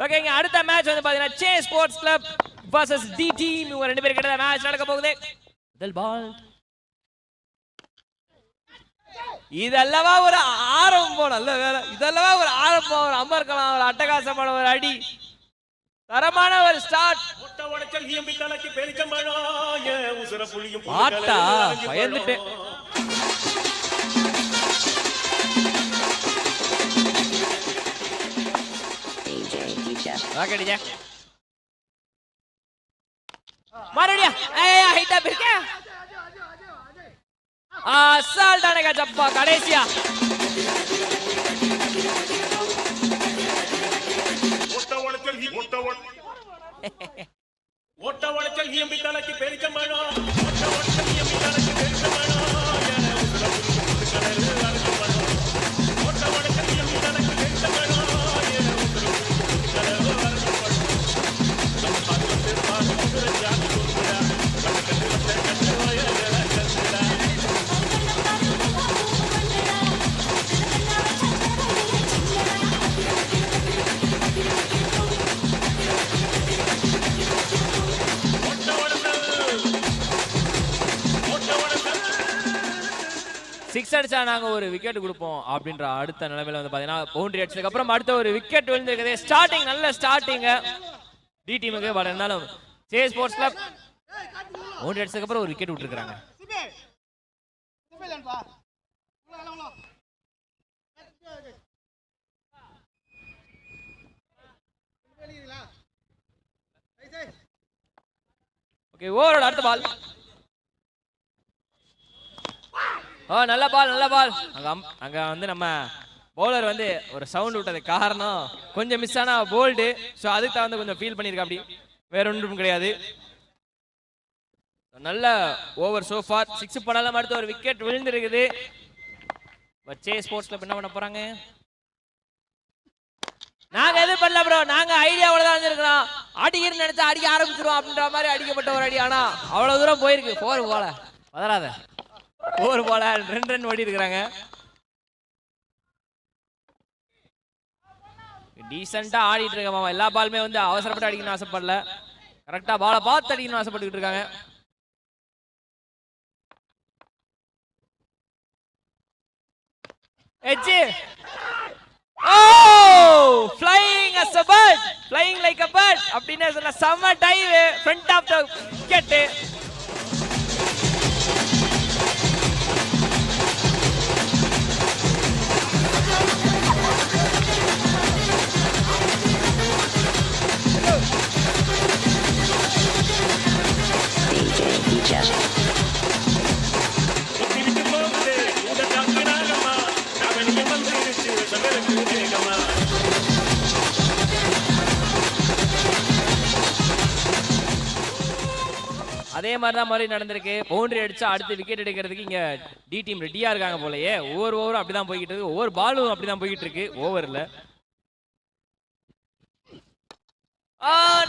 ஓகேங்க, அடுத்த மேட்ச் வந்து பாத்தீங்கன்னா சே sports club vs D team. இவங்க ரெண்டு பேரும் கிட்ட மேட்ச் நடக்க போகுது. முதல் பால். இதல்லவா ஒரு ஆரம்பம். நல்ல வேலை. இதல்லவா ஒரு ஆரம்பம். ஒரு அமர்க்கலாம், ஒரு அட்டகாசமான ஒரு அடி, தரமான ஒரு ஸ்டார்ட். ஆட்டா பயந்துட்டு மறுபடியா ஹைட்டா இருக்க அசால்ட்டான ஜப்பா கடைசியா. ஓட்ட உடைச்சல் ஈம்பி தலைக்கு பெருக்கமழா. சிக்ஸ் அடிச்சா நாங்க ஒரு விக்கெட் கொடுப்போம் அப்படின்ற அடுத்த நிலைமையில வந்து பாத்தீங்கன்னா பவுண்டரி அடிச்சதுக்கு அப்புறம் அடுத்த ஒரு விக்கெட் விழுந்திருக்குது. ஸ்டார்டிங் நல்ல ஸ்டார்டிங் டி டீமுக்கு. பட் இருந்தாலும் சே ஸ்போர்ட்ஸ் கிளப் பவுண்டரி அடிச்சதுக்கு அப்புறம் ஒரு விக்கெட் விட்டுருக்காங்க. ஓகே, ஓவரோட அடுத்த பால். நல்ல பால், நல்ல பால். அங்க வந்து நம்ம பவுலர் வந்து ஒரு சவுண்ட் விட்டது காரணம் கொஞ்சம் மிஸ் ஆனா போல்டு. ஸோ அதுக்கு தான் வந்து கொஞ்சம் ஃபீல் பண்ணியிருக்கா. அப்படி வேற ஒன்றும் கிடையாது. நல்ல ஓவர் சோ ஃபார். 6 பண்ணலாம். அடுத்து ஒரு விக்கெட் விழுந்திருக்குது. சே ஸ்போர்ட்ஸ் கிளப் என்ன பண்ண போறாங்க? நாங்க எது பண்ணல ப்ரோ, நாங்க ஐடியாவோட தான் வந்திருக்கிறோம். அடிக்கிறேன்னு நினைச்சா அடிக்க ஆரம்பிச்சிருவோம் அப்படின்ற மாதிரி அடிக்கப்பட்ட ஒரு அடி. ஆனா அவ்வளவு தூரம் போயிருக்கு. 4 போல பதறாத. 4 போல 2 ரன் ஓடி இருக்கிறாங்க. டீசெண்டா ஆடிட்டு இருக்க மாமா. எல்லா பாலுமே வந்து அவசரப்பட்டு அடிக்கணும்னு ஆசைப்படல. கரெக்டா பாலை பார்த்து அடிக்கணும்னு ஆசைப்பட்டுக்கிட்டு இருக்காங்க. Edge. Oh, flying as a bird, flying like a bird அப்படினே சொல்ல. செம dive front of the wicket. அதே மாதிரி தான் மாதிரி நடந்திருக்கு. பவுண்டரி அடிச்சா அடுத்து விக்கெட் எடுக்கிறதுக்கு இங்க டி டீம் ரெடியா இருக்காங்க போலயே. ஒவ்வொரு ஓவரும் அப்படிதான் போய்கிட்டு இருக்கு. ஒவ்வொரு பாலும் அப்படிதான் போய்கிட்டு இருக்கு. ஓவர்ல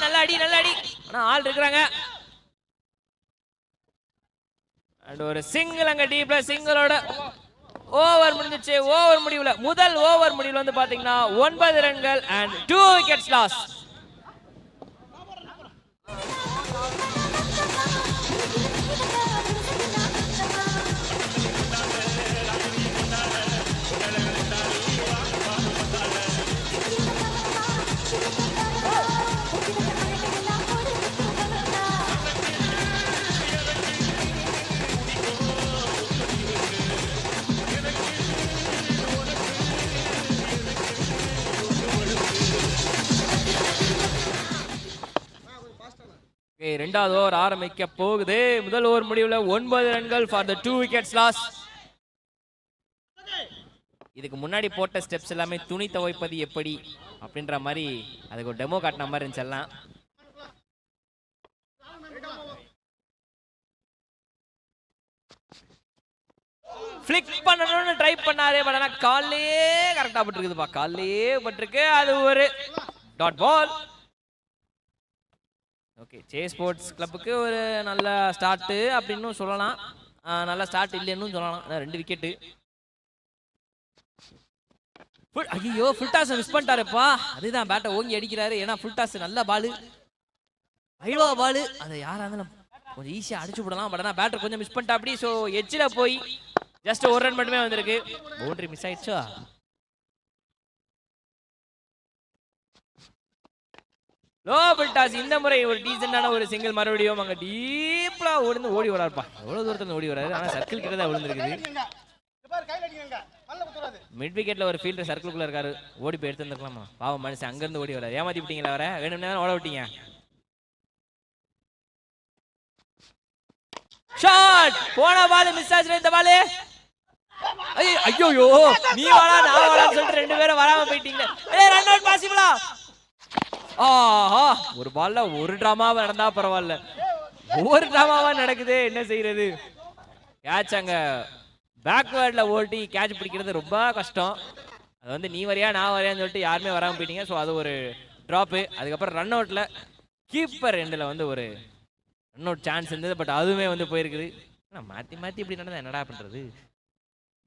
நல்ல அடி, நல்ல அடி. ஆனா ஆள் இருக்கிறாங்க. அண்ட் ஒரு சிங்கிள் அங்க டீப்ல. சிங்கிளோட ஓவர் முடிஞ்சிச்சு. ஓவர் முடிவுல முதல் ஓவர் முடிவுல வந்து பாத்தீங்கன்னா 9 ரன்கள் அண்ட் 2 விக்கெட்ஸ் லாஸ். இரண்டாவது ஓவர் ஆரம்பிக்க போகுது. முதல் ஓவர் முடிவுல 9 ரன்கள் ஃபார் தி 2 விக்கெட்ஸ் லாஸ். இதுக்கு முன்னாடி போட்ட ஸ்டெப்ஸ் எல்லாமே துணி துவைப்பது எப்படி அப்படின்ற மாதிரி அதுக்கு ஒரு டெமோ காட்டின மாதிரி இருந்துச்சு. எல்லாம் ஃபிளிக் பண்ணணும்னு ட்ரை பண்ணாரு. பட் ஆனா கால்லையே கரெக்டா பட்டிருக்குதுப்பா. கால்லையே பட்டிருக்கு. அது ஒரு டாட் பால். ஓகே, சே ஸ்போர்ட்ஸ் கிளப்புக்கு ஒரு நல்ல ஸ்டார்ட் அப்படின்னு சொல்லலாம். நல்ல ஸ்டார்ட் இல்லைன்னு சொல்லலாம். 2 விக்கெட்டு. ஐயோ ஃபுல் டாஸ் மிஸ் பண்ணிட்டாருப்பா. அதுதான் பேட்டை ஓங்கி அடிக்கிறாரு. ஏன்னா ஃபுல் டாஸ் நல்ல பாலு, ஐவா பாலு, அதை யாரா இருந்தாலும் கொஞ்சம் ஈஸியா அடிச்சு விடலாம். பட் ஆனால் பேட்டர் கொஞ்சம் மிஸ் பண்ணிட்டா அப்படி. ஸோ எட்ஜில் போய் ஜஸ்ட் ஒரு ரன் மட்டுமே வந்திருக்கு. பவுண்டரி மிஸ் ஆயிடுச்சா? Low full toss. இந்த முறை ஒரு டீசென்டான ஒரு சிங்கிள் மறுபடியும் அங்கே டீப்லா ஓடி வராருப்பா. எவ்வளோ தூரத்தில் ஓடி வராரு. ஆனால் சர்க்கிள் கிட்ட தான் விழுந்துருக்குது. மிட் விக்கெட்ல ஒரு ஃபீல்டர் சர்க்கிள்குள்ள இருக்காரு. ஓடி போய் எடுத்து வந்துருக்கலாமா? பாவம் மனுஷன் அங்கிருந்து ஓடி வராரு. ஏமாத்தி விட்டீங்களா வர? வேணும்னா ஓட விட்டீங்க. ஷாட் போன பால் மிஸ் ஆச்சு. இந்த பால் ஐயோ நீ வாடா நான் வாடான்னு சொல்லிட்டு ரெண்டு பேரும் வராம போயிட்டீங்க. Run out பாசிபிளா? ஆஹா, ஒரு பால்ல ஒரு டிராமாவா நடந்தா பரவாயில்ல, ஒவ்வொரு டிராமாவா நடக்குது. என்ன செய்யறது? கேட்ச் அங்க பேக்வேர்டில் ஓட்டி கேட்ச் பிடிக்கிறது ரொம்ப கஷ்டம். அது வந்து நீ வரையா நான் வரையான்னு சொல்லிட்டு யாருமே வராமல் போயிட்டீங்க. ஸோ அது ஒரு ட்ராப்பு. அதுக்கப்புறம் ரன் அவுட்டில் கீப்பர் எண்டில் வந்து ஒரு ரன் அவுட் சான்ஸ் இருந்தது. பட் அதுவுமே வந்து போயிருக்குது. ஆனால் மாற்றி இப்படி நடந்தால் என்னடா பண்ணுறது?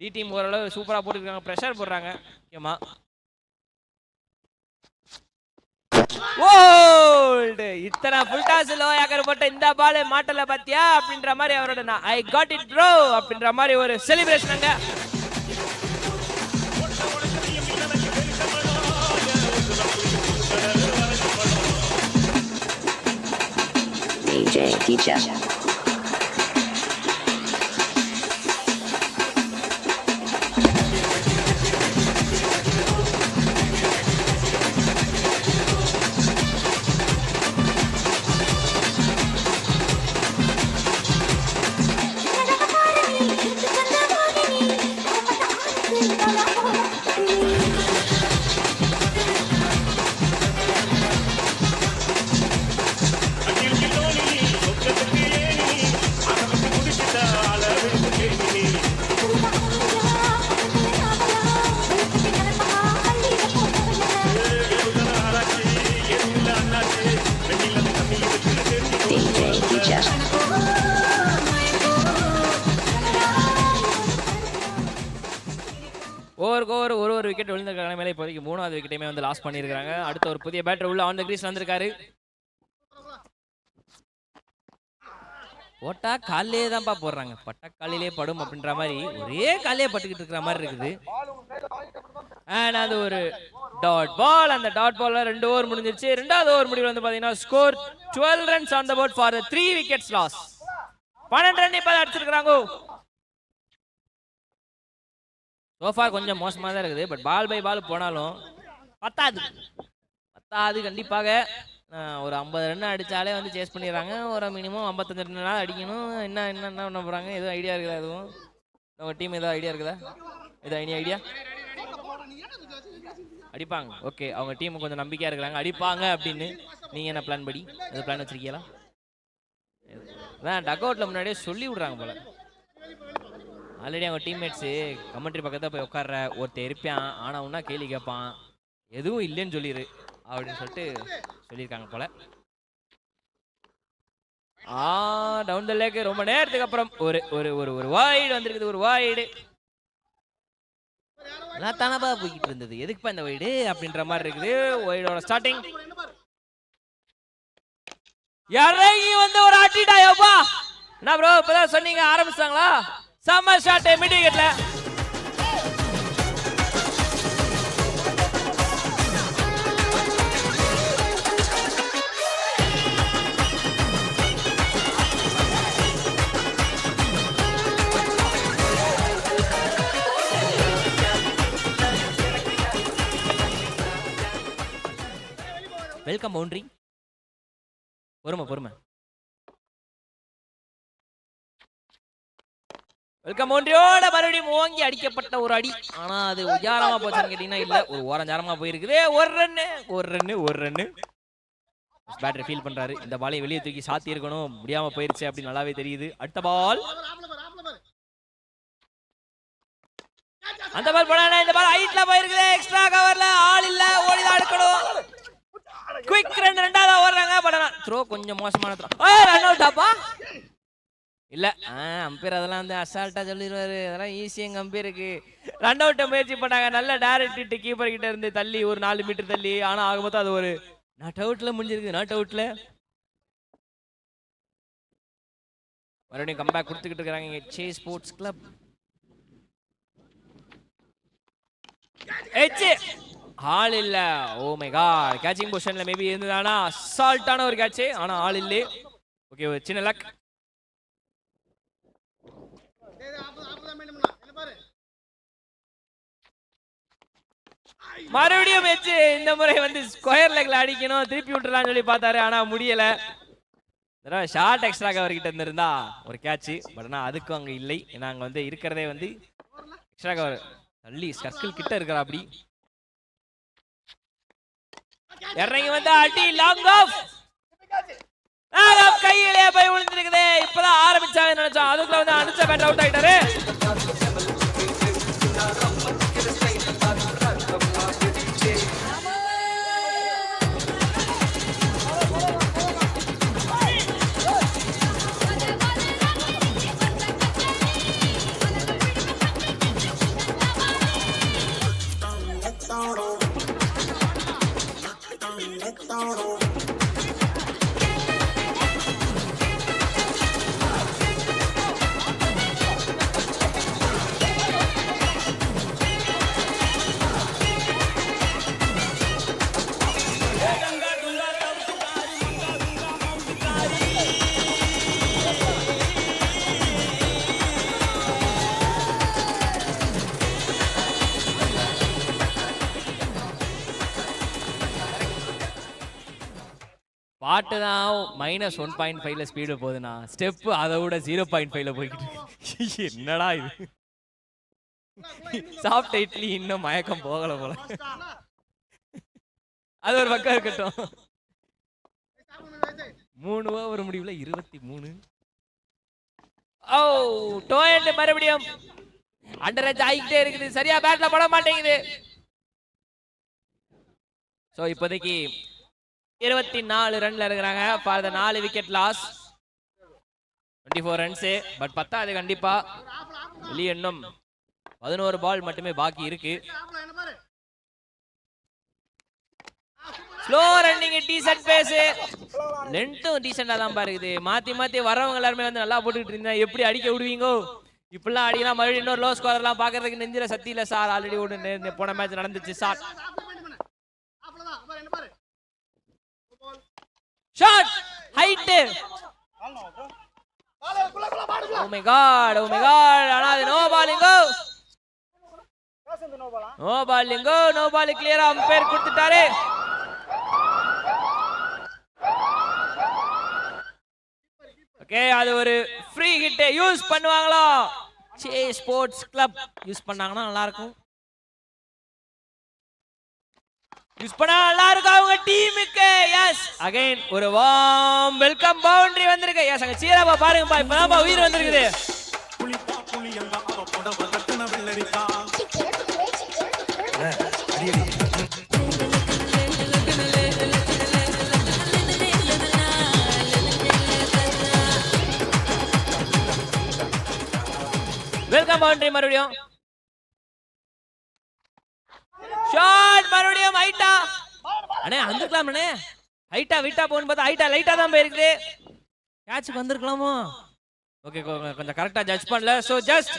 டி டீம் ஓரளவு சூப்பராக போட்டுருக்காங்க, ப்ரெஷர் போடுறாங்க முக்கியமாக. இத்தனை ஃபுல் டாஸ் லோயாக்கர் போட்ட இந்த பால் மாட்டல பாத்தியா அப்படின்ற மாதிரி அவரோட ஐ காட் இட் ப்ரோ அப்படின்ற மாதிரி ஒரு செலிப்ரேஷன் அங்க. DJ teacher. ஒரு விக்கெட் விழுந்திருக்காங்க. மேலே இப்போதைக்கு மூணாவது விக்கெட்டையுமே வந்து லாஸ் பண்ணியிருக்காங்க. அடுத்த ஒரு புதிய பேட்டர் உள்ள ஆன் த கிரீஸ் வந்திருக்காரு. போட்டா காலிலே தான்ப்பா போடுறாங்க, பட்டா காலிலே படும் அப்படின்ற மாதிரி ஒரே காலிலே பட்டுக்கிட்டு இருக்கிற மாதிரி இருக்குது. அண்ட் அது ஒரு டாட் பால். அந்த டாட் பால்ல 2 ஓவர் முடிஞ்சிருச்சு. ரெண்டாவது ஓவர் முடிவில் வந்து பாத்தீங்கன்னா score 12 runs on the board for the 3 wickets loss. 12 run இப்ப அடிச்சிருக்காங்க. சோஃபா கொஞ்சம் மோசமாக தான் இருக்குது. பட் பால் பை பால் போனாலும் பத்தாது கண்டிப்பாக. ஒரு 50 ரன் அடித்தாலே வந்து சேஸ் பண்ணிடுறாங்க. ஒரு மினிமம் 55 ரன் அடிக்கணும். என்ன பண்ண போகிறாங்க? எதுவும் ஐடியா இருக்குதா? எதுவும் உங்கள் டீம் ஏதாவது ஐடியா இருக்குதா? எதுவும் ஐடியா? அடிப்பாங்க. ஓகே, அவங்க டீம் கொஞ்சம் நம்பிக்கையாக இருக்கிறாங்க, அடிப்பாங்க அப்படின்னு. நீங்கள் என்ன பிளான் படி எது பிளான் வச்சுருக்கீங்களா? அதான் டக் அவுட்டில் முன்னாடியே சொல்லி விட்றாங்க போல. ஆல்ரெடி அவங்க டீம்மேட்ஸு கமெண்ட்ரி பக்கத்தில் போய் உட்கார்ற ஒருத்தர் இருப்பான், ஆனால் ஒன்றா கேள்வி கேட்பான், எதுவும் இல்லைன்னு சொல்லிடு அப்படின்னு சொல்லிட்டு சொல்லியிருக்காங்க போல. டவுன் த லேக் ரொம்ப நேரத்துக்கு அப்புறம் ஒரு ஒரு ஒரு ஒரு வாய்டு வந்திருக்குது. ஒரு வாய்டு நான் தானப்பா போய்கிட்டு இருந்தது, எதுக்குப்பா இந்த வைடு அப்படின்ற மாதிரி இருக்குது. வைடோட ஸ்டார்டிங் இறங்கி வந்து ஒரு அட்டிட்டாயோப்பா. என்ன ப்ரோ இப்பதான் சொன்னீங்க ஆரம்பிச்சாங்களா? செம்ம ஷாட் மிட் விக்கெட்ல. Welcome boundary. பொறுமை வெல்கம் பவுண்டரியோட மறுபடியும் ஓங்கி அடிக்கப்பட்ட ஒரு அடி. ஆனா அது உஜாரமா போச்சான்னு கேட்டீங்கன்னா இல்ல, ஒரு ஓரஞ்சாரமா போயிருக்குது. ஒரு ரன்னு பேட்டர் ஃபீல் பண்றாரு. இந்த பாலை வெளியே தூக்கி சாத்தி இருக்கணும், முடியாம போயிருச்சு அப்படின்னு நல்லாவே தெரியுது. அடுத்த பால், அந்த பால் போனா இந்த பால் ஹைட்ல போயிருக்குது. எக்ஸ்ட்ரா கவர்ல ஆள் இல்ல, ஓடிதான் எடுக்கணும். குயிக் ரன் ரெண்டாவது ஓடுறாங்க. பட் த்ரோ கொஞ்சம் மோசமான த்ரோ. ரன் அவுட் ஆப்பா. இல்ல அம்பேர் அதெல்லாம் வந்து அசால்ட்டா சொல்லிடுவாரு, அதெல்லாம் ஈஸியா எங்க அம்பேருக்கு. ரன் அவுட் முயற்சி பண்ணாங்க, நல்ல டைரக்ட் ஹிட் கீப்பர் கிட்ட இருந்து தள்ளி ஒரு 4 மீட்டர் தள்ளி. ஆனா ஆக மொத்தம் அது ஒரு நாட் அவுட்ல முடிஞ்சிருக்கு. நாட் அவுட்ல மறுபடியும் கம்பேக் கொடுத்துக்கிட்டு இருக்காங்க இங்க சேஸ் ஸ்போர்ட்ஸ் கிளப். ஆள் இல்ல. ஓ மை காட், கேட்சிங் பொசிஷன்ல மேபி இருந்ததானா அசால்ட்டான ஒரு கேட்ச், ஆனா ஆள் இல்ல. ஓகே, ஒரு சின்ன லக். மறுபடியும் வெச்சு இந்த முறை வந்து ஸ்கொயர் லெக்ல அடிக்கணும், திருப்பி விட்டுறான்னு சொல்லி பார்த்தாரு, ஆனா முடியல. ஷார்ட் எக்ஸ்ட்ரா கவர் கிட்ட இருந்திருந்தா ஒரு கேட்ச், பட் ஆனா அதுக்கும் அங்க இல்லை. ஏன்னா அங்க வந்து இருக்கிறதே வந்து எக்ஸ்ட்ரா கவர் தள்ளி சர்க்கிள் கிட்ட இருக்கிற. அப்படி இறங்கி வந்து அடி லாங் ஆஃப் கையிலே போய் விழுந்திருக்குது. இப்பதான் ஆரம்பிச்சாங்க நினைச்சோம், அதுக்குள்ள வந்து அடிச்ச பேட் அவுட் ஆயிட்டாரு. பாட்டு தான் -1.5ல ஸ்பீடு போகுதுண்ணா, ஸ்டெப் அதை விட 0.5ல போய்கிட்டு இருக்கு. என்னடா இது, சாஃப்ட் இட்லி இன்னும் மயக்கம் போகல போல. அது ஒரு பக்கம் இருக்கட்டும். 3 ஓவர் முடிவுல 23. ஓ டோயண்ட் மறுபடியும் அண்டர் எட்ஜ் ஆகிக்கிட்டே இருக்குது, சரியா பேட்ல பட மாட்டேங்குது. சோ இப்போதைக்கு 24 ரன்ல இருக்கிறாங்க. For the 4 wicket loss, 24 runs. But பத்தாது கண்டிப்பா, வெளியே இன்னும் 11 பால் மட்டுமே பாக்கி இருக்கு. ஸ்லோ ரன்னிங், டீசன்ட் பேஸ், லென்த்தும் டீசெண்டா தான் பாருக்குது. மாத்தி மாத்தி வரவங்க எல்லாருமே வந்து நல்லா போட்டுக்கிட்டு இருந்தா எப்படி அடிக்க விடுவீங்கோ? இப்பெல்லாம் அடிக்கலாம், மறுபடியும் இன்னொரு லோ ஸ்கோர் எல்லாம் பாக்குறதுக்கு நெஞ்சில சக்தி இல்ல சார். ஆல்ரெடி ஒன்று போன மேட்ச் நடந்துச்சு sir. Shot height, oh my God, oh my God. ஆனா அது நோ பாலிங்கோ, நோ பாலிங்கோ, நோ பால் கிளியரா அம்பையர் கொடுத்துட்டாரு. ஓகே, அது ஒரு ஃப்ரீ ஹிட் யூஸ் பண்ணுவாங்களா? சேஸ் ஸ்போர்ட்ஸ் கிளப் யூஸ் பண்ணாங்கன்னா நல்லா இருக்கும். யூஸ் பண்ணா நல்லா இருக்கும் அவங்க டீமுக்கு. எஸ், அகைன் ஒரு வார்ம் வெல்கம் பவுண்டரி வந்திருக்கு. எஸ், அங்க சீராப்பா பாருங்கப்பா, இப்பதான் உயிர் வந்திருக்குது. வெல்கம் பவுண்டரி மறுபடியும். ஷாட் மறுபடியும் ஹைட்டா. அண்ணே வந்துக்கலாம் அண்ணே, ஹைட்டா விட்டா போன்னு பார்த்தா ஹைட்டா லைட்டா தான் போயிருக்குது. கேட்சுக்கு வந்திருக்கலாமோ? ஓகே, கொஞ்சம் கரெக்டா ஜட்ஜ் பண்ணல. சோ ஜஸ்ட்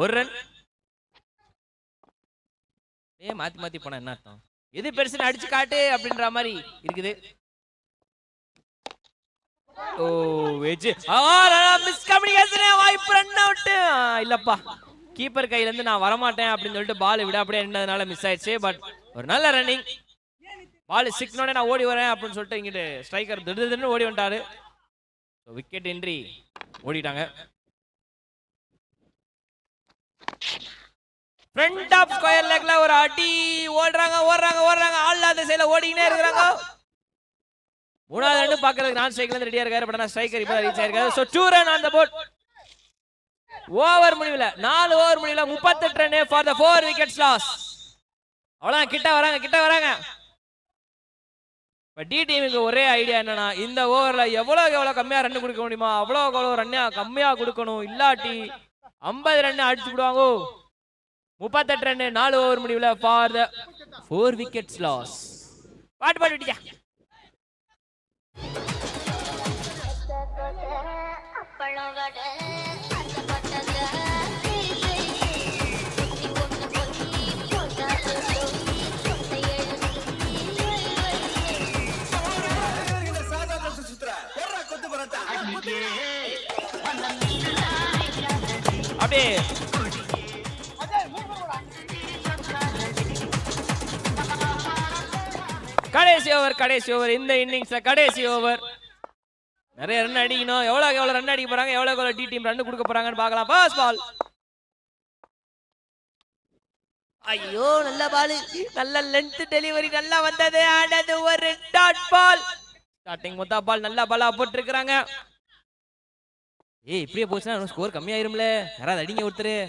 ஒரு ரன். மாத்தி மாத்தி போனா என்ன அர்த்தம்? எது பெருசுன்னு அடிச்சு காட்டு அப்படின்ற மாதிரி இருக்குது. ஓ வெஜ் மிஸ் கம்யூனிகேஷன், வாய்ப்பு ரன் அவுட். இல்லப்பா, கீப்பர் கையில இருந்து நான் வரமாட்டேன் அப்படின்னு சொல்லிட்டு பால் விட அப்படியே நின்றதுனால மிஸ் ஆயிடுச்சு. பட் ஒரு நல்ல ரன்னிங். பால் சிக்னோட நான் ஓடி வரேன் அப்படின்னு சொல்லிட்டு இங்கிட்டு ஸ்ட்ரைக்கர் திடீர்னு ஓடி வந்துட்டாரு. விக்கெட் இன்றி ஓடிட்டாங்க. ஃப்ரண்ட் ஆஃப் ஸ்கொயர் லெக்ல ஒரு அடி. ஓடுறாங்க ஓடுறாங்க ஓடுறாங்க, ஆள் அந்த சைடுல ஓடிக்கிட்டே இருக்கிறாங்க. மூணாவது ரன் பாக்குறதுக்கு நான் ஸ்ட்ரைக்ல இருந்து ரெடியா இருக்காரு. பட் ஸ்ட்ரைக்கர் இப்போ ரீச் ஆயிருக்காரு. So 2 run on the board. Over முடிவுல 4 ஓவர் முடிவுல 38 run for the 4 wickets loss. அவ்வளவுதான், கிட்ட வராங்க கிட்ட வராங்க. இப்போ டி டீமுக்கு ஒரே ஐடியா என்னன்னா இந்த ஓவரில் எவ்வளோ கம்மியாக ரன் கொடுக்க முடியுமா அவ்வளோ ரன் கம்மியாக கொடுக்கணும், இல்லாட்டி 50 ரன் அடிச்சு விடுவாங்க. 38 ரன் 4 ஓவர் முடிவில் ஃபார் த 4 விக்கெட்ஸ் லாஸ். பாட்டு விட்டியா அப்படியே கடைசி ஓவர் இந்த இன்னிங்ஸ்ல கடைசி ஓவர். நிறைய ரன் அடிக்கணும். எவ்வளவு ரன் அடிக்க போறாங்க, எவ்வளவு டி டீம் ரன் கொடுக்க போறாங்கன்னு பார்க்கலாம். First ball. ஐயோ நல்ல பால், நல்ல லென்த் டெலிவரி நல்லா வந்தது. அண்ட் அது ஒரு டாட் பால். ஸ்டார்டிங் மொத்த பால் நல்ல பாலா போட்டு இருக்காங்க. ஏய் இப்படியே போச்சுன்னா ஸ்கோர் கம்மியாயிரும்ல, யாராவது அடிங்க ஒருத்தரு.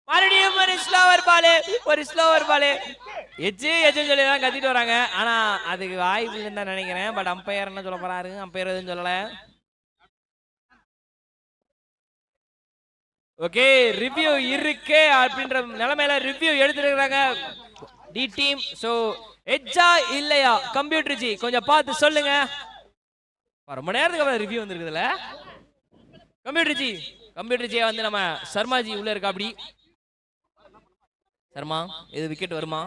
மறுபடியும் ஒரு ஸ்லோவர் பாலு எஜ்ஜு சொல்லி தான் கத்திட்டு வராங்க. ஆனா அதுக்கு வாய்ப்பு இல்லைன்னு தான் நினைக்கிறேன். பட் அம்பையர் என்ன சொல்ல போறாரு, அம்பையர் எதுவும் சொல்லல. ஓகே ரிவ்யூ இருக்கு அப்படின்ற நிலைமையில ரிவ்யூ எடுத்துருக்காங்க டி டீம். சோ எஜ்ஜா இல்லையா கம்ப்யூட்டர் ஜி கொஞ்சம் பார்த்து சொல்லுங்க. ரொம்ப நேரத்துக்கு அப்புறம் ரிவ்யூ வந்துருக்குதுல கம்ப்யூட்டர் ஜி வந்து நம்ம சர்மா ஜி உள்ள இருக்கா. அப்படி சர்மா இது விக்கெட் வருமா?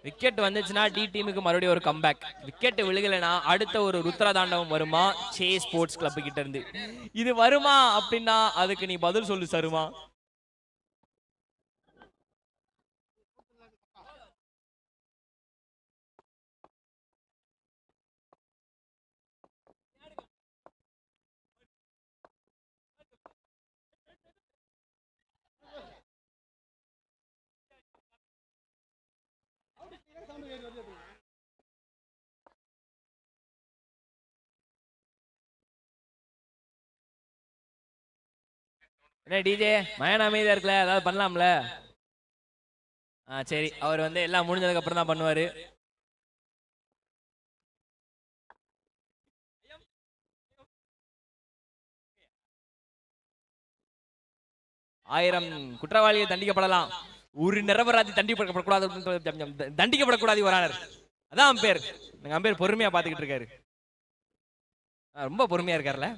விக்கெட் வந்துச்சுன்னா டி டீமுக்கு மறுபடியும் ஒரு கம்பேக். விக்கெட் விழுகலைன்னா அடுத்த ஒரு ருத்ரதாண்டவம் வருமா சே ஸ்போர்ட்ஸ் கிளப் கிட்ட இருந்து. இது வருமா அப்படின்னா அதுக்கு நீ பதில் சொல்லு சருமா. என்ன டிஜே மயன் அமைதியா இருக்குல்ல, ஏதாவது பண்ணலாம்ல? சரி அவர் வந்து எல்லாம் முடிஞ்சதுக்கு அப்புறம் தான் பண்ணுவாரு. ஆயிரம் குற்றவாளிகள் தண்டிக்கப்படலாம், ஒரு நிரபராதி தண்டிக்கப்படக்கூடாது ஒரு ஆனர். அதான் அம்பேர். எங்க அம்பேர் பொறுமையா பாத்துக்கிட்டு இருக்காரு. ரொம்ப பொறுமையா இருக்காருல்ல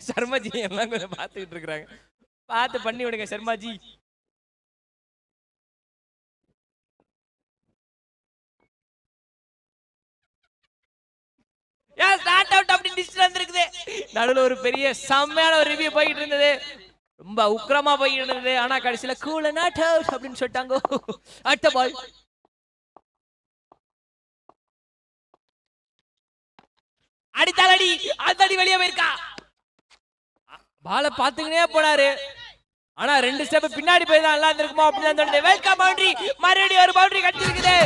சர்மாஜி. எல்லாம் கொஞ்சம் பாத்துக்கிட்டு இருக்கிறாங்க. பார்த்து பண்ணி விடுங்க சர்மாஜி. நடுவில் ஒரு பெரிய செம்மையான ஒரு ரிவ்யூ போயிட்டு இருந்தது, ரொம்ப உக்கிரமா போயிட்டு இருந்தது. ஆனா கடைசியில கூல நாட் அவுட் அப்படின்னு சொல்லிட்டாங்க. அடுத்த பால். அடித்தாலடி அடி வெளியே போயிருக்கா. பால பாத்துக்கினே போனாரு. ஆனா 2 ஸ்டெப் பின்னாடி போய் தான் நல்லா இருந்திருக்குமோ அப்படின்னு தோணுது. வெல்கம் பவுண்டரி, மறுபடியும் ஒரு பவுண்டரி கட்டிருக்குது.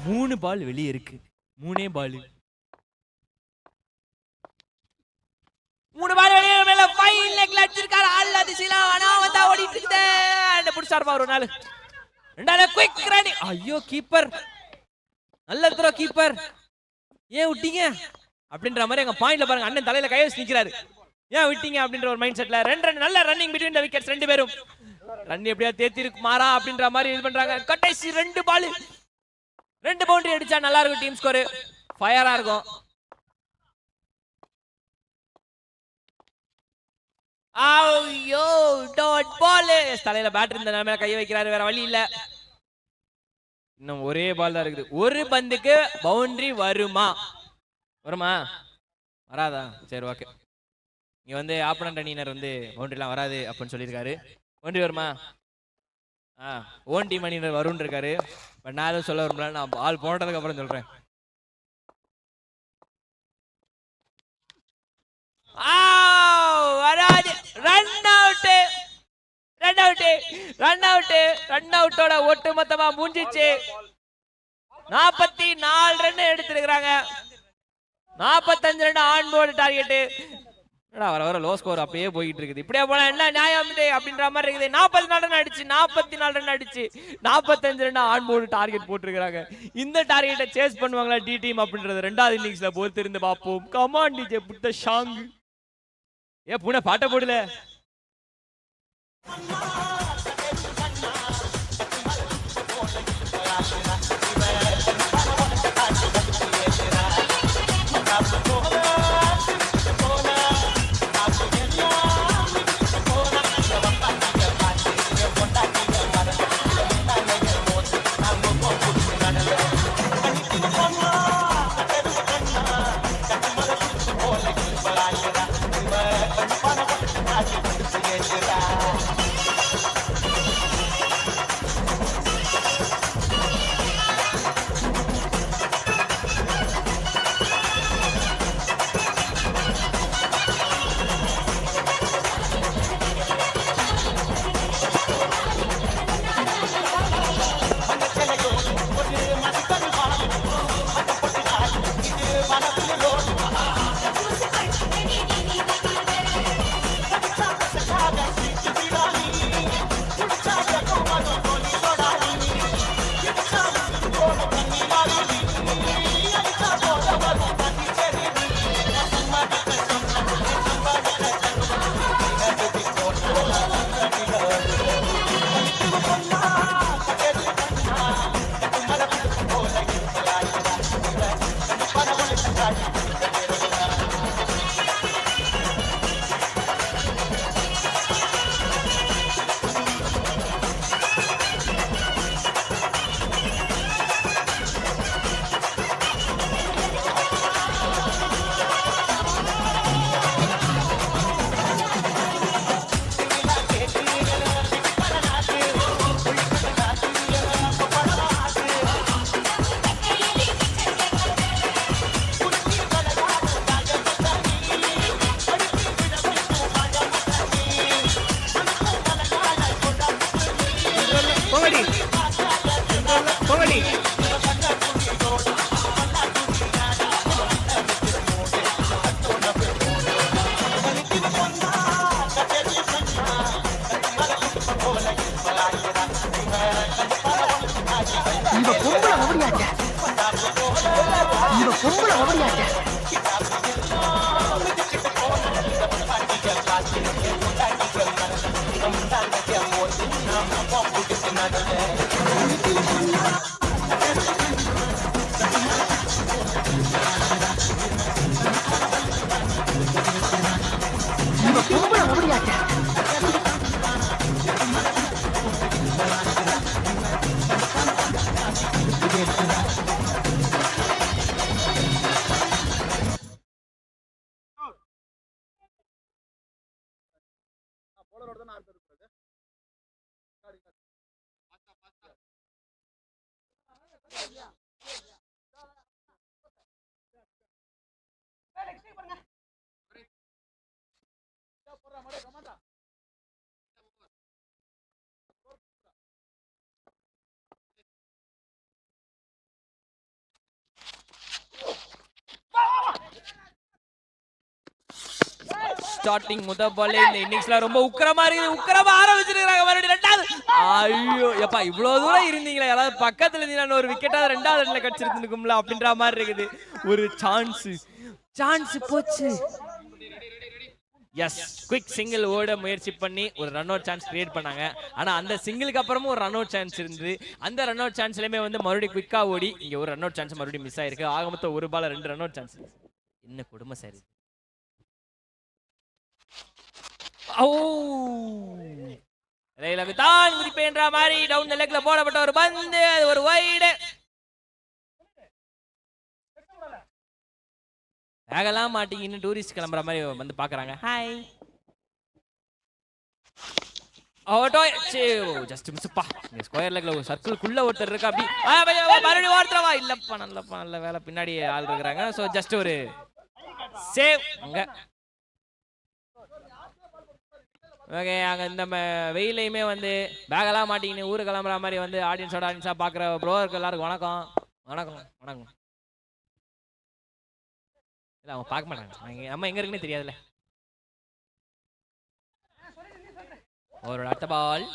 மூணு பால் வெளியே இருக்கு. 3 பால் வெளியே மேல ஃபைன் லெக்ல அடிச்சிருக்காரு. ஆல் அதிசயலா ஆனா வந்தா ஓடிட்டு இருக்குது. அந்த புடிச்சார்பா ஒரு நாள். ரெண்டாவது குயிக் ரன். ஐயோ கீப்பர் நல்ல த்ரோ. கீப்பர் ஏன் விட்டீங்க அப்படின்ற மாதிரி எங்க பாயிண்ட்ல பாருங்க. அண்ணன் தலையில கை வச்சு நிக்கிறாரு. ஏன் விட்டீங்க அப்படின்ற ஒரு மைண்ட் செட்ல 2 ரன் நல்ல ரன்னிங் பிட்வீன் தி விக்கெட்ஸ். 2 பேரும் ரன் எப்படியா தேத்தி இருக்குமாரா அப்படின்ற மாதிரி இது பண்றாங்க. கடைசி 2 பால் 2 பவுண்டரி அடிச்சா நல்லா இருக்கும். டீம் ஸ்கோர் ஃபயரா இருக்கும். ஐயோ டாட் பால். தலையில பேட்டர் இந்த நேரத்துல கை வைக்கிறாரு, வேற வழி இல்ல. இன்னும் ஒரே பால் தான் இருக்குது. ஒரு பந்துக்கு பவுண்டரி வருமா வராதா? சரி ஓகே. இங்க வந்து ஆப்பனன்ட் அணியினர் வந்து பவுண்டரிலாம் வராது அப்படின்னு சொல்லியிருக்காரு. பவுண்டரி வருமா? ஓன் டீம் அணியினர் வரும்னு இருக்காரு. பட் நான் எதுவும் சொல்ல விரும்பல, நான் பால் போனதுக்கு அப்புறம் சொல்றேன். வராது. ரன் அவுட்டோட ஒட்டு மொத்தமா முடிஞ்சிச்சு. 44 ரன் எடுத்திருக்கிறாங்க. 45 ரன் ஆன் போர்டு டார்கெட். வர லோ ஸ்கோர் அப்படியே போயிட்டு இருக்குது. இப்படியே போனா என்ன நியாயம் அப்படின்ற மாதிரி இருக்குது. 44 ரன் அடிச்சு 44 ரன் அடிச்சு 45 ரன் ஆன் போர்டு டார்கெட் போட்டிருக்காங்க. இந்த டார்கெட்டை சேஸ் பண்ணுவாங்களா டி டீம் அப்படின்றது ரெண்டாவது இன்னிங்ஸ்ல பொறுத்திருந்து பார்ப்போம். கமான் டிஜே புட்ட ஷாங். பூனை பாட்ட போடல. ஸ்டார்டிங் முதல் பால் இந்த இன்னிங்ஸ்ல ரொம்ப உக்கிரமா இருக்குது. உக்கிரமா ஆரம்பிச்சிருக்காங்க மறுபடியும் ரெண்டாவது. ஐயோ எப்பா இவ்வளவு தூரம் இருந்தீங்களா, யாராவது பக்கத்துல இருந்தீங்கன்னா ஒரு விக்கெட்டாவது ரெண்டாவது ரன்ல கடிச்சிருந்துக்கும்ல அப்படின்ற மாதிரி இருக்குது. ஒரு சான்ஸ் போச்சு. எஸ் குவிக் சிங்கிள் ஓட முயற்சி பண்ணி ஒரு ரன் அவுட் சான்ஸ் கிரியேட் பண்ணாங்க. ஆனா அந்த சிங்கிளுக்கு அப்புறமும் ஒரு ரன் அவுட் சான்ஸ் இருந்தது. அந்த ரன் அவுட் சான்ஸ்லயுமே வந்து மறுபடியும் குவிக்கா ஓடி இங்க ஒரு ரன் அவுட் சான்ஸ் மறுபடியும் மிஸ் ஆயிருக்கு. ஆக மொத்தம் ஒரு பால் 2 ரன் அவுட் சான்ஸ். என்ன கொடுமை சார். தான் குறிப்பேன்ற மாதிரி டவுன் லெக்ல போடப்பட்ட ஒரு பந்து, அது ஒரு வைடு. பேகெல்லாம் மாட்டிங்க இன்னும் டூரிஸ்ட் கிளம்புற மாதிரி வந்து பாக்குறாங்க. ஹாய் ஜஸ்ட் மிஸ்ப்பா. ஸ்கொயர் லெக்ல ஒரு சர்க்கிள்குள்ள ஒருத்தர் இருக்கா. அப்படி மறுபடியும் ஓடுறவா இல்லப்பா. நல்ல வேலை பின்னாடி ஆள் இருக்கிறாங்க. ஸோ ஜஸ்ட் ஒரு சேவ். அங்க ஓகே அங்கே இந்த வெயிலையுமே வந்து பேகெல்லாம் மாட்டிக்கின்னு ஊரு கிளம்புற மாதிரி வந்து ஆடியன்ஸாக பார்க்குற ப்ரோருக்கு எல்லாருக்கும் வணக்கம் வணக்கம் வணக்கம். இல்லை அவங்க பார்க்க மாட்டாங்க, நம்ம எங்கே இருக்குன்னு தெரியாதுல்ல. ஒரு அடுத்த பால்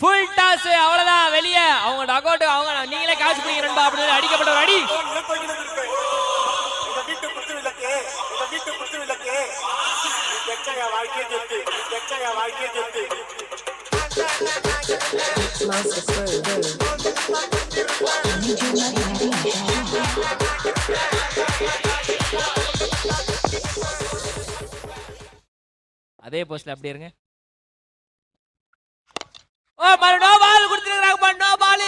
ஃபுல் டாஸ், அவ்வளவுதான் வெளியே. அவங்க டகோட் அவங்க நீங்களே காசு பிடிங்க நண்பா அப்படின்னு அடிக்கப்பட்ட ஒரு அடி. அதே போஸ்ட்ல அப்படி இருங்க. ஓ நோ பால் கொடுத்துருக்காங்க, நோ பால்.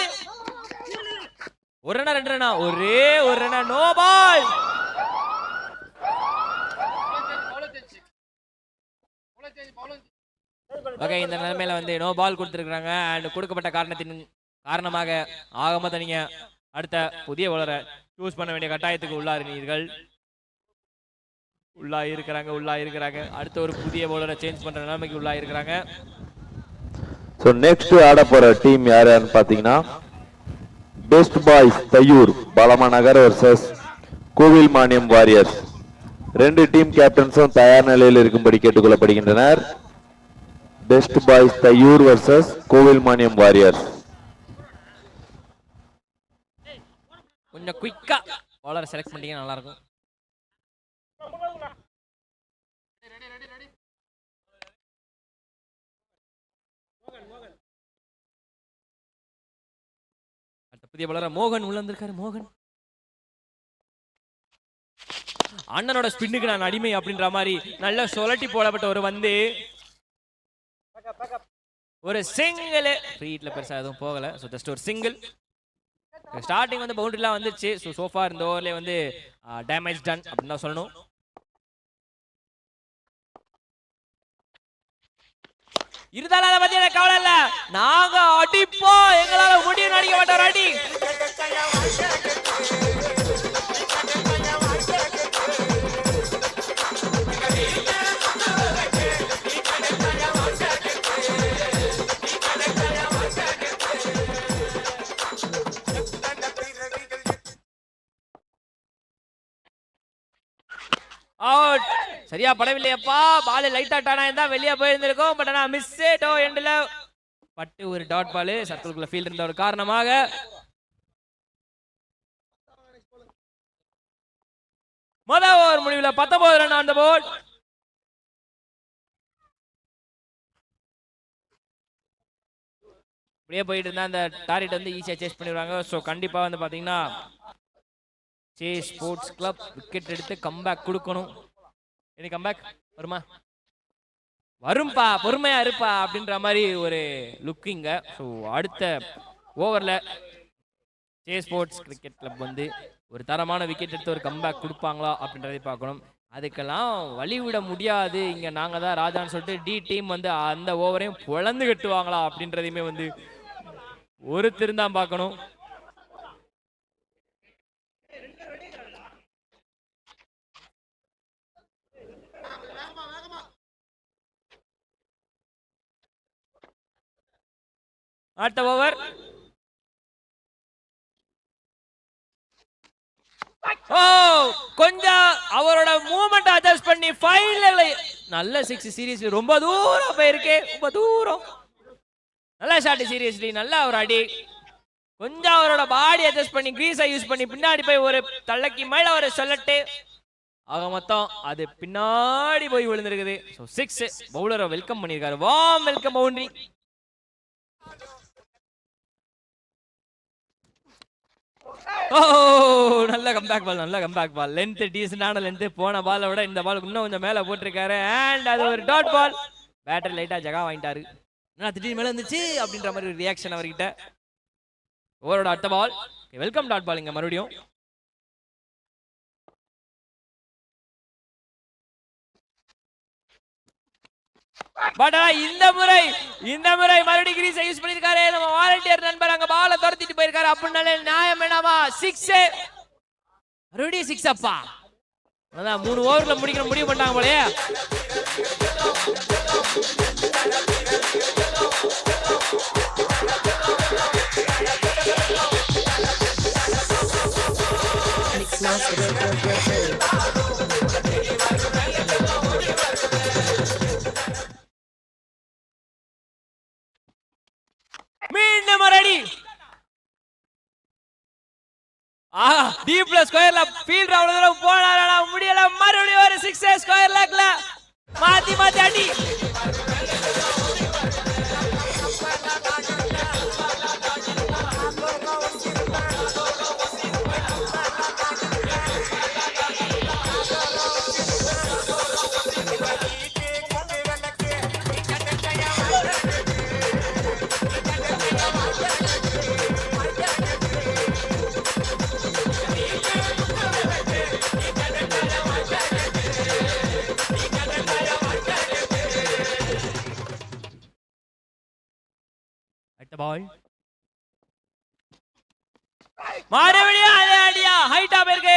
ஒரு ரன்னா 2 ரன்னா, ஒரே ஒரு ரன்னா, நோ பால். ஓகே இந்த நிலைமையில வந்து நோ பால் கொடுத்துருக்காங்க. அண்ட் கொடுக்கப்பட்ட காரணமாக ஆக மொத்தம் நீங்க அடுத்த புதிய பவுலரை சூஸ் பண்ண வேண்டிய கட்டாயத்துக்கு உள்ளாயிருக்கிறீர்கள். இருக்கிறாங்க. அடுத்த ஒரு புதிய பவுலரை சேஞ்ச் பண்ற நிலைமைக்கு உள்ளாயிருக்கிறாங்க. ஸோ நெக்ஸ்ட் ஆட போற டீம் யாருன்னு பாத்தீங்கன்னா பெஸ்ட் பாய்ஸ் தையூர் பாலமாநகர் வர்சஸ் கோவில் மானியம் வாரியர்ஸ். 2 டீம் கேப்டன்ஸும் தயார் நிலையில் இருக்கும்படி கேட்டுக்கொள்ளப்படுகின்றனர். பெஸ்ட் பாய்ஸ் தையூர் வர்சஸ் கோவில் மானியம் வாரியர்ஸ். கொஞ்சம் குயிக்கா பவுலரை செலக்ட் பண்ணிட்டீங்க நல்லா இருக்கும். புதிய பவுலர் மோகன் உள்ள வந்திருக்காரு. மோகன் அண்ணனோட ஸ்பின்னுக்கு நான் அடிமை அப்படின்ற மாதிரி நல்ல சொலட்டி போடப்பட்ட ஒரு வந்து ஒரு சிங்கிள் ஃப்ரீட்ல பெருசா எதுவும் போகல. ஸோ ஜஸ்ட் ஒரு சிங்கிள். ஸ்டார்டிங் வந்து பவுண்டரிலாம் வந்துருச்சு. ஸோ சோஃபா இந்த ஓவர்லேயே வந்து டேமேஜ் டன் அப்படின்னு தான் சொல்லணும். இருந்தாலும் அதை பத்தி எனக்கு கவலை இல்ல, நாங்க அடிப்போம், எங்களால முடியும் அடிக்க மாட்டோம் அடி. அவுட். சரியா படவில்லையப்பா, பால் லைட்டா டானா இருந்தா வெளியே போயிருந்திருக்கும். பட் ஆனா மிஸ் எண்ட்ல பட்டு ஒரு டாட் பால் சர்க்கிள்குள்ள ஃபீல்ட் இருந்த ஒரு காரணமாக முதல் ஓவர் முடிவுல 19 ரன் ஆன் தி போர்ட். இப்படியே போயிட்டு இருந்தா அந்த டார்கெட் வந்து ஈஸியா சேஸ் பண்ணிடுவாங்க. ஸோ கண்டிப்பா வந்து பாத்தீங்கன்னா சேஸ் ஸ்போர்ட்ஸ் கிளப் விக்கெட் எடுத்து கம்பேக் கொடுக்கணும். இனி கம்பேக் வருமா? வரும்பா, பொறுமையா இருப்பா அப்படின்ற மாதிரி ஒரு லுக்கிங்க. ஸோ அடுத்த ஓவரில் சேஸ் ஸ்போர்ட்ஸ் கிரிக்கெட் கிளப் வந்து ஒரு தரமான விக்கெட் எடுத்து ஒரு கம்பேக் கொடுப்பாங்களா அப்படின்றதை பார்க்கணும். அதுக்கெல்லாம் வழிவிட முடியாது. இங்கே நாங்கள் தான் ராஜான்னு சொல்லிட்டு டி டீம் வந்து அந்த ஓவரையும் பொழந்து கட்டுவாங்களா அப்படின்றதையுமே வந்து ஒருத்தர் தான் பார்க்கணும். அடுத்த ஓவர் கொஞ்சம் அவரோட மூவ்மெண்ட் அட்ஜஸ்ட் பண்ணி ஃபைனல் நல்ல 6 சீரியஸ்லி ரொம்ப தூரம் போயிருக்கு, ரொம்ப தூரம். நல்ல ஷாட் சீரியஸ்லி, நல்ல ஒரு அடி. கொஞ்சம் அவரோட பாடி அட்ஜஸ்ட் பண்ணி கிரீஸை யூஸ் பண்ணி பின்னாடி போய் ஒரு தள்ளக்கி மேல ஒரு சொல்லட்டு ஆக மொத்தம் அது பின்னாடி போய் விழுந்திருக்குது. ஸோ 6 பவுலரை வெல்கம் பண்ணியிருக்காரு. Warm welcome boundary. நல்ல கம்பேக் பால், நல்ல கம்பேக் பால். லென்த் டீசென்டான லென்த். போன பாலை விட இந்த பால் இன்னும் கொஞ்சம் மேல போட்டிருக்காரு. அண்ட் அது ஒரு டாட் பால். பேட்டர் லைட்டா ஜகா வாங்கிட்டாரு. திடீர்னு மேல இருந்துச்சு அப்படின்ற மாதிரி ஒரு ரியாக்ஷன் அவர்கிட்ட. ஓவரோட அடுத்த பால் வெல்கம் டாட் பால். இங்க மறுபடியும் பட் இந்த முறை மறுபடியும் கிரீஸை யூஸ் பண்ணிருக்காரு நம்ம வாலண்டியர் நண்பர். அங்க பால துரத்திட்டு போயிருக்காரு. அப்படின்னாலே நியாயம் வேணாமா? 6 மறுபடியும் 6 அப்பா. அதான் 3 ஓவர்ல முடிக்கிற முடிவு பண்ணாங்க போலயே. மீண்டும் ஒரு அடி. டீப்ல ஸ்கொயர்ல ஃபீல்டர் அவ்வளவு தூரம் போனாரா முடியல. மறுபடியும் ஒரு 6 ஸ்கொயர் லேக்ல மாத்தி மாத்தி அடி. பால் மறுபடியும் அதே அடியா ஹைட்டா போயிருக்கு.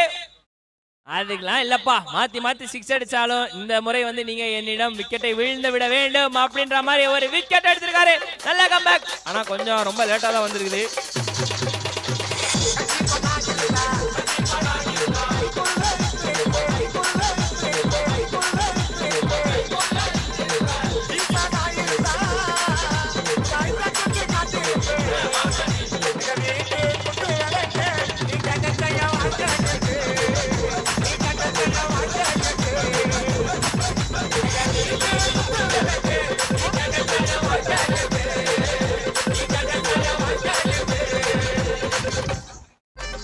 அதுக்கெல்லாம் இல்லப்பா, மாத்தி மாத்தி 6 அடிச்சாலும் இந்த முறை வந்து நீங்க என்னிடம் விக்கெட்டை வீழ்ந்து விட வேண்டும் அப்படின்ற மாதிரி ஒரு விக்கெட் எடுத்திருக்காரு. நல்ல கம்பேக். ஆனா கொஞ்சம் ரொம்ப லேட்டா தான் வந்திருக்குது.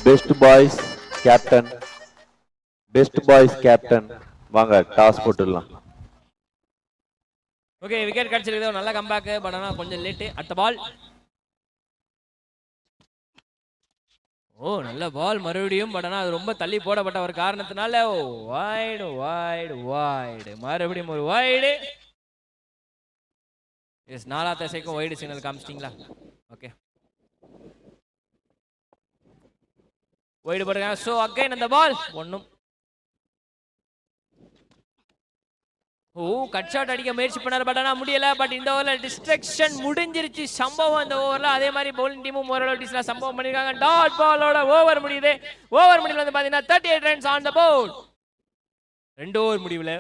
Best boys captain, best boys captain வாங்க டாஸ் போட்டுடலாம். ஓகே, விக்கெட் கிடைச்சிருக்கு. நல்ல கம்பேக். பட் ஆனா கொஞ்சம் லேட். அடுத்த பால். ஓ நல்ல பால் மறுபடியும். பட் ஆனா அது ரொம்ப தள்ளி போடப்பட்ட ஒரு காரணத்தினால வைடு வைடு வைடு. மறுபடியும் ஒரு வைடு. எஸ், 4வது திசைக்கும் வைடு சிக்னல் காமிச்சிட்டீங்களா? ஓகே, வைடு போடுங்க. சோ அகைன் அந்த பால் ஒண்ணும். ஓ கட் ஷாட் அடிக்க முயற்சி பண்ணாரு. பட் ஆனா முடியல. பட் இந்த ஓவர்ல டிஸ்ட்ரக்ஷன் முடிஞ்சிருச்சு. சம்பவம் அந்த ஓவர்ல. அதே மாதிரி பவுலிங் டீமும் ஓரளவு டிஸ்ட்ரா சம்பவம் பண்ணிருக்காங்க. டாட் பாலோட ஓவர் முடியுது. ஓவர் முடிவுல வந்து பாத்தீங்கன்னா 38 runs on the board. 2 over முடிவுல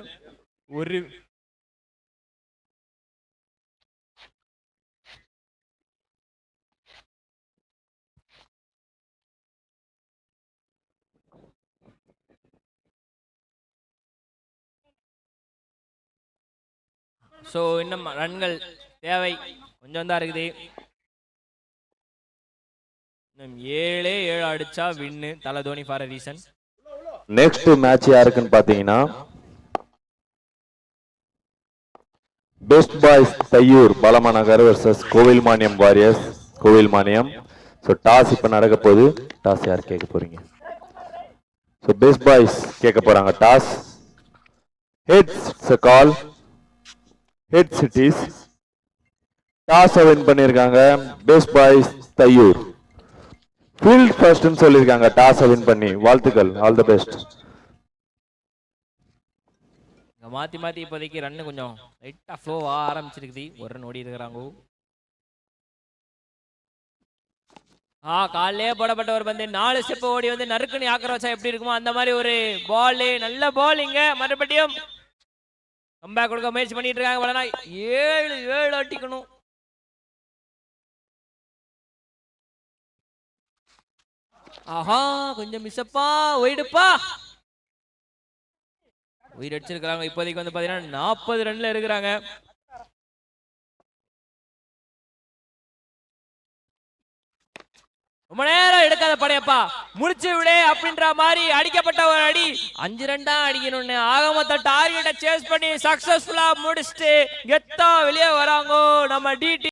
ஒரு சோ இன்னும் ரன்கள் தேவை கொஞ்சம் தான் இருக்குது. இன்னும் 7 அடிச்சா வின்னு. தல Dhoni for a reason. Next match யாருக்குன்னு பாத்தீங்கன்னா பெஸ்ட் பாய்ஸ் தையூர் பலமநகர் வர்சஸ் கோவில் மானியம் வாரியர்ஸ் கோவில் மானியம். ஸோ டாஸ் இப்போ நடக்க போகுது. டாஸ் யார் கேட்க போறீங்க? ஸோ பெஸ்ட் பாய்ஸ் கேட்க போறாங்க டாஸ். ஹெட்ஸ் கால். ஹெட் சிட்டிஸ் டாஸ் வின் பண்ணிருக்காங்க பெஸ்ட் பாய்ஸ் தையூர். ஃபீல்ட் ஃபர்ஸ்ட்னு சொல்லிருக்காங்க டாஸ் வின் பண்ணி. வாழ்த்துக்கள், ஆல் தி பெஸ்ட். மாத்தி மாத்தி இப்போதைக்கு ரன் கொஞ்சம் லைட்டா ஃப்ளோ ஆரம்பிச்சிருக்குது. ஒரு ரன் ஓடி இருக்கிறாங்க. காலையே போடப்பட்ட ஒரு பந்து 4 ஸ்டெப் ஓடி வந்து நறுக்குன்னு ஆக்கிரவச்சா எப்படி இருக்குமோ அந்த மாதிரி ஒரு பால். நல்ல பால். இங்க மறுபடியும் கம்பேக் கொடுக்க முயற்சி பண்ணிட்டு இருக்காங்க. பலனா 7 அடிக்கணும். ஆஹா கொஞ்சம் மிஸ்ஸப்பா. ஒயிடுப்பா. ஒயிட் அடிச்சிருக்காங்க. இப்போதைக்கு வந்து பாத்தீங்கன்னா 40 ரன்ல இருக்கிறாங்க. ரொம்ப நேரம் எடுக்காத படையப்பா, முடிச்சு விடு அப்படின்ற மாதிரி அடிக்கப்பட்ட ஒரு அடி. 5 ரன் தான் அடிக்கணும்னு ஆக மொத்த டார்கெட்டை சேஸ் பண்ணி சக்சஸ்ஃபுல்லா முடிச்சுட்டு கெத்தா வெளியே வராங்க நம்ம டி